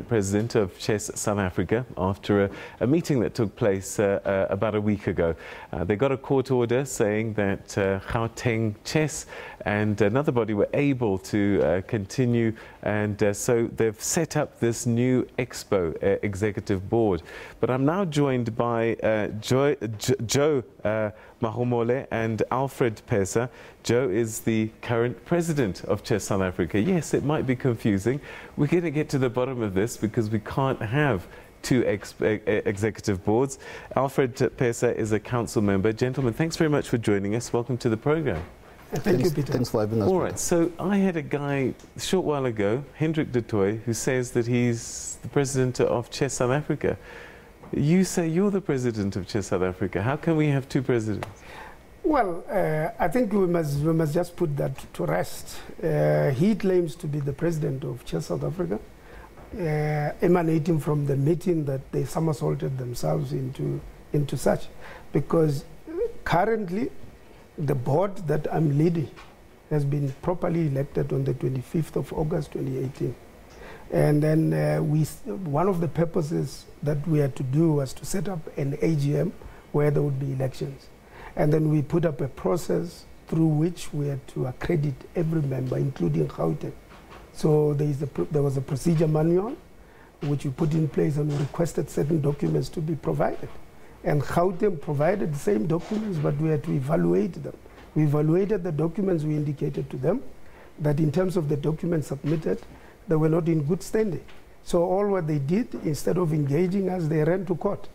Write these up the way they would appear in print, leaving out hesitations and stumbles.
President of Chess South Africa after a meeting that took place about a week ago. They got a court order saying that Gauteng Chess and another body were able to continue, and so they've set up this new Expo executive board. But I'm now joined by Joe Mahomole and Alfred Pesa. Joe is the current president of Chess South Africa. Yes, it might be confusing. We're going to get to the bottom of this because we can't have two executive boards. Alfred Pesa is a council member. Gentlemen, thanks very much for joining us. Welcome to the program. Thank you, Peter. Thanks for having us. All right, so I had a guy a short while ago, Hendrik de Tooy, who says that he's the president of Chess South Africa. You say you're the president of Chess South Africa. How can we have two presidents? Well, I think we must just put that to rest. He claims to be the president of Chess South Africa, emanating from the meeting that they somersaulted themselves into such, because currently the board that I'm leading has been properly elected on the 25th of August 2018. And then one of the purposes that we had to do was to set up an AGM where there would be elections. And then we put up a process through which we had to accredit every member, including Gauteng. So there was a procedure manual which we put in place, and we requested certain documents to be provided. And Gauteng provided the same documents, but we had to evaluate them. We evaluated the documents, we indicated to them that in terms of the documents submitted, they were not in good standing. So all what they did, instead of engaging us, they ran to court.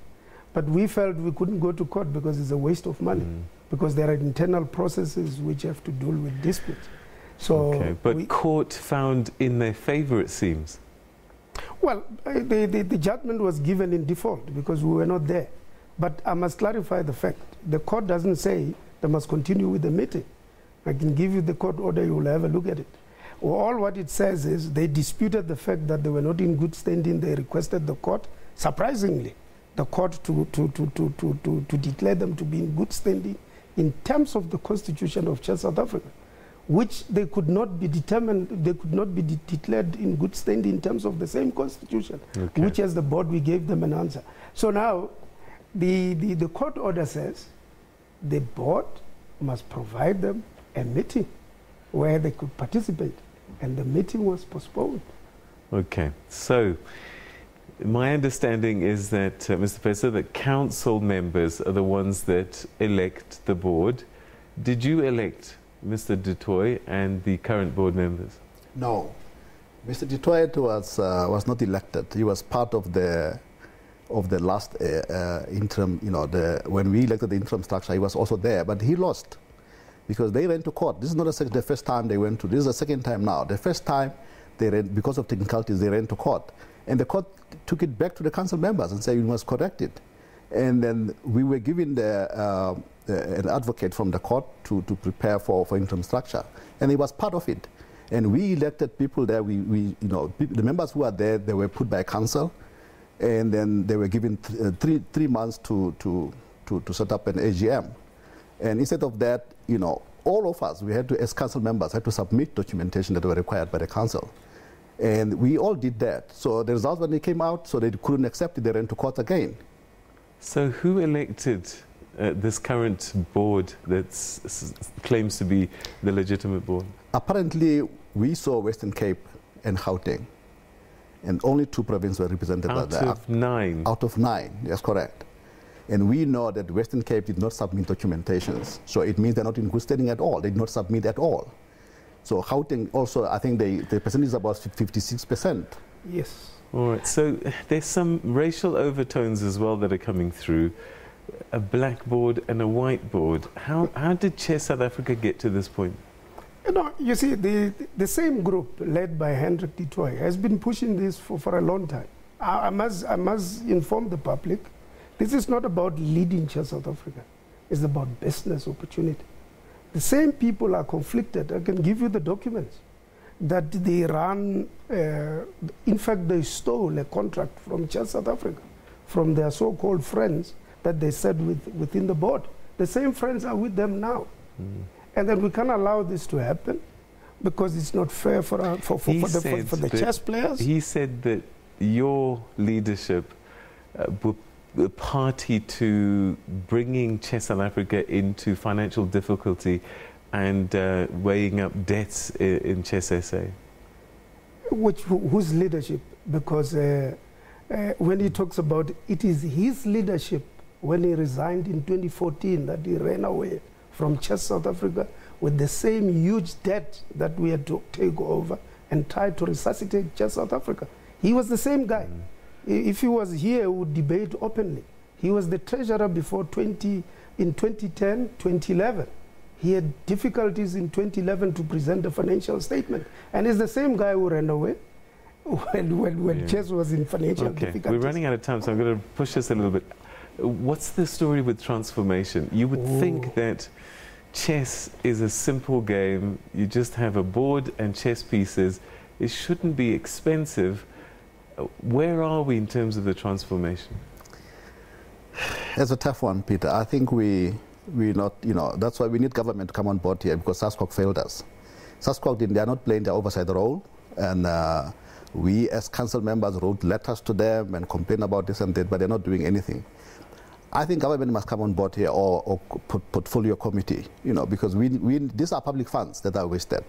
But we felt we couldn't go to court because it's a waste of money, because there are internal processes which have to deal with disputes. So okay, but court found in their favor, it seems. Well, the judgment was given in default because we were not there. But I must clarify the fact. The court doesn't say they must continue with the meeting. I can give you the court order, you will have a look at it. All what it says is they disputed the fact that they were not in good standing. They requested the court, surprisingly, the court to declare them to be in good standing in terms of the constitution of Chess South Africa, which they could not be determined, they could not be declared in good standing in terms of the same constitution, which as the board we gave them an answer. So now the court order says the board must provide them a meeting where they could participate, and the meeting was postponed. Okay, so my understanding is that, Mr. Pesa, that council members are the ones that elect the board. Did you elect Mr. de Tooy and the current board members? No. Mr. de Tooy was not elected. He was part of the last interim, when we elected the interim structure, he was also there, but he lost because they went to court. This is not the first time they went to, this is the second time now. The first time, they ran, because of technicalities, they ran to court. And the court took it back to the council members and said, you must correct it. And then we were given an advocate from the court to prepare for interim structure. And he was part of it. And we elected people there, the members who are there, they were put by council. And then they were given three months to set up an AGM. And instead of that, all of us, we had to, as council members, had to submit documentation that were required by the council. And we all did that. So the results, when they came out, so they couldn't accept it, they ran to court again. So who elected this current board that claims to be the legitimate board? Apparently, we saw Western Cape and Gauteng. And only two provinces were represented by that. Out of 9? Out of 9, that's correct. And we know that Western Cape did not submit documentations. So it means they're not in good standing at all. They did not submit at all. So Gauteng also, I think the percentage is about 56%. Yes. All right, so there's some racial overtones as well that are coming through. A black board and a white board. How did Chess South Africa get to this point? You see, the same group led by Hendrik de Tooy has been pushing this for a long time. I must inform the public, this is not about leading Chess South Africa. It's about business opportunity. The same people are conflicted. I can give you the documents that they ran. In fact, they stole a contract from Chess South Africa, from their so-called friends that they said within the board. The same friends are with them now. And then we can't allow this to happen because it's not fair for the chess players. He said that your leadership were party to bringing Chess South Africa into financial difficulty and weighing up debts in Chess SA? Whose leadership? Because when he talks about it is his leadership when he resigned in 2014 that he ran away from Chess South Africa with the same huge debt that we had to take over and try to resuscitate Chess South Africa. He was the same guy. If he was here, he would debate openly. He was the treasurer before in 2010, 2011. He had difficulties in 2011 to present a financial statement. And it's the same guy who ran away when Chess was in financial difficulties. We're running out of time, so I'm going to push this a little bit. What's the story with transformation? You would think that chess is a simple game. You just have a board and chess pieces. It shouldn't be expensive. Where are we in terms of the transformation? It's a tough one, Peter. I think we're not, that's why we need government to come on board here, because SASCOC failed us. SASCOC, they are not playing their oversight role, and we as council members wrote letters to them and complained about this and that, but they're not doing anything. I think government must come on board here, or portfolio committee, because these are public funds that are wasted.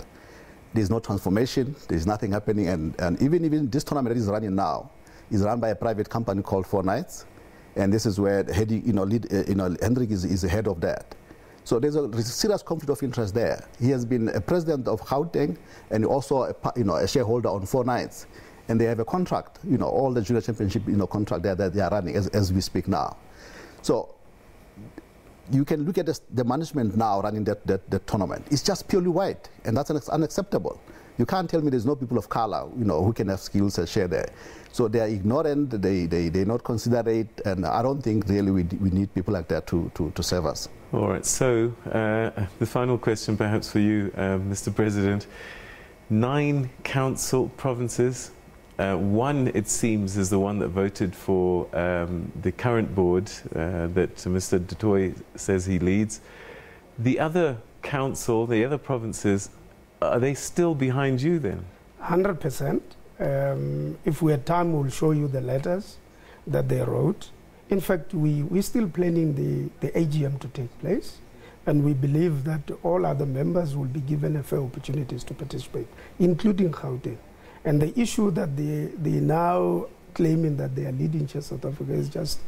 There's no transformation, there's nothing happening, and even this tournament that is running now is run by a private company called Forner, and this is where Hendrik is the head of that. So there's a serious conflict of interest there. He has been a president of Gauteng and also a shareholder on Forner, and they have a contract, all the junior championship contract there that they are running as we speak now. So you can look at the management now running that tournament. It's just purely white, and that's unacceptable. You can't tell me there's no people of color, who can have skills and share there. So they are ignorant, they not considerate, and I don't think really we need people like that to serve us. All right, so the final question perhaps for you, Mr. President. 9 council provinces. One, it seems, is the one that voted for the current board that Mr. Du Toit says he leads. The other council, the other provinces, are they still behind you then? 100%. If we had time, we'll show you the letters that they wrote. In fact, we're still planning the AGM to take place, and we believe that all other members will be given a fair opportunities to participate, including Gauteng. And the issue that they now claiming that they are leading Chess South Africa is just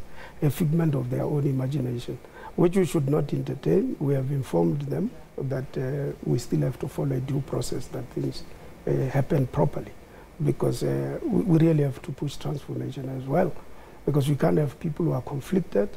a figment of their own imagination, which we should not entertain. We have informed them that we still have to follow a due process, that things happen properly, because we really have to push transformation as well, because we can't have people who are conflicted,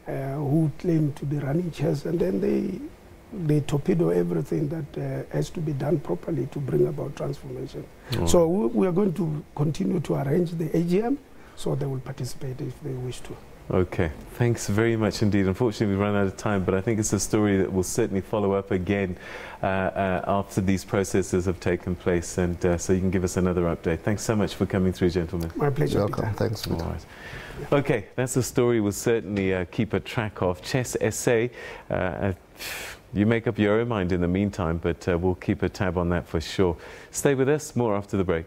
who claim to be running chess, and then they torpedo everything that has to be done properly to bring about transformation. Oh. So we are going to continue to arrange the AGM so they will participate if they wish to. Okay, thanks very much indeed. Unfortunately, we've run out of time, but I think it's a story that will certainly follow up again after these processes have taken place, and so you can give us another update. Thanks so much for coming through, gentlemen. My pleasure. Welcome. Peter. Thanks. All right. Okay, that's a story we'll certainly keep a track of. Chess SA, you make up your own mind in the meantime, but we'll keep a tab on that for sure. Stay with us, more after the break.